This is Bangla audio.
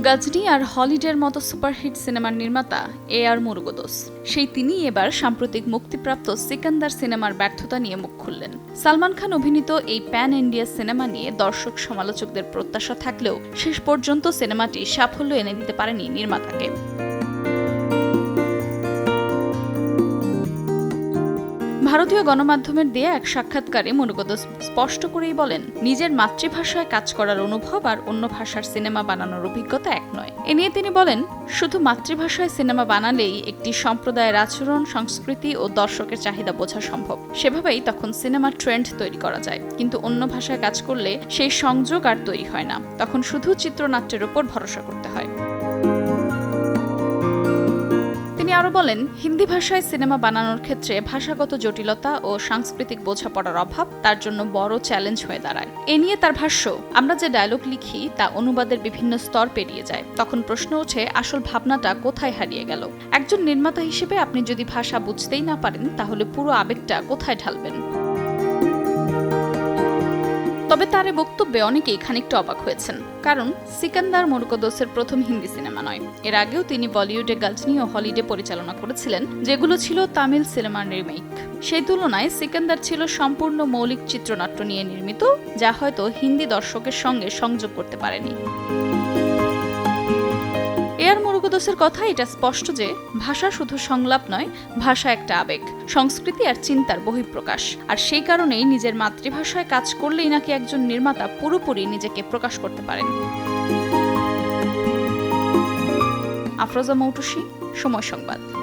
গজনী আর হলিডের মতো সুপারহিট সিনেমার নির্মাতা এআর মুরুগদোস। সেই তিনি এবার সাম্প্রতিক মুক্তিপ্রাপ্ত সিকান্দার সিনেমার ব্যর্থতা নিয়ে মুখ খুললেন। সালমান খান অভিনীত এই প্যান ইন্ডিয়া সিনেমা নিয়ে দর্শক সমালোচকদের প্রত্যাশা থাকলেও শেষ পর্যন্ত সিনেমাটি সাফল্য এনে দিতে পারেনি নির্মাতাকে। ভারতীয় গণমাধ্যমের দেয়া এক সাক্ষাৎকারে মুরুগদোস স্পষ্ট করেই বলেন, নিজের মাতৃভাষায় কাজ করার অনুভব আর অন্য ভাষার সিনেমা বানানোর অভিজ্ঞতা এক নয়। এ নিয়ে তিনি বলেন, শুধু মাতৃভাষায় সিনেমা বানালেই একটি সম্প্রদায়ের আচরণ, সংস্কৃতি ও দর্শকের চাহিদা বোঝা সম্ভব। সেভাবেই তখন সিনেমার ট্রেন্ড তৈরি করা যায়। কিন্তু অন্য ভাষায় কাজ করলে সেই সংযোগ আর তৈরি হয় না। তখন শুধু চিত্রনাট্যের উপর ভরসা করতে হয়। তিনি আরও বলেন, হিন্দি ভাষায় সিনেমা বানানোর ক্ষেত্রে ভাষাগত জটিলতা ও সাংস্কৃতিক বোঝাপড়ার অভাব তার জন্য বড় চ্যালেঞ্জ হয়ে দাঁড়ায়। এ নিয়ে তার ভাষ্য, আমরা যে ডায়লগ লিখি তা অনুবাদের বিভিন্ন স্তর পেরিয়ে যায়। তখন প্রশ্ন ওঠে, আসল ভাবনাটা কোথায় হারিয়ে গেল? একজন নির্মাতা হিসেবে আপনি যদি ভাষা বুঝতেই না পারেন, তাহলে পুরো আবেগটা কোথায় ঢালবেন? তবে তার এ বক্তব্যে অনেকেই খানিকটা অবাক হয়েছেন। কারণ সিকান্দার মুরুগদোসের প্রথম হিন্দি সিনেমা নয়। এর আগেও তিনি বলিউডে গজনী ও হলিডে পরিচালনা করেছিলেন, যেগুলো ছিল তামিল সিনেমার রিমেক। সেই তুলনায় সিকান্দার ছিল সম্পূর্ণ মৌলিক চিত্রনাট্য নিয়ে নির্মিত, যা হয়তো হিন্দি দর্শকের সঙ্গে সংযোগ করতে পারেনি। এআর মুরুগদোসের কথা এটা স্পষ্ট যে ভাষা শুধু সংলাপ নয়, ভাষা একটা আবেগ, সংস্কৃতি আর চিন্তার বহিঃপ্রকাশ। আর সেই কারণেই নিজের মাতৃভাষায় কাজ করলেই নাকি একজন নির্মাতা পুরোপুরি নিজেকে প্রকাশ করতে পারেন। আফরোজা মৌটুসী, সময় সংবাদ।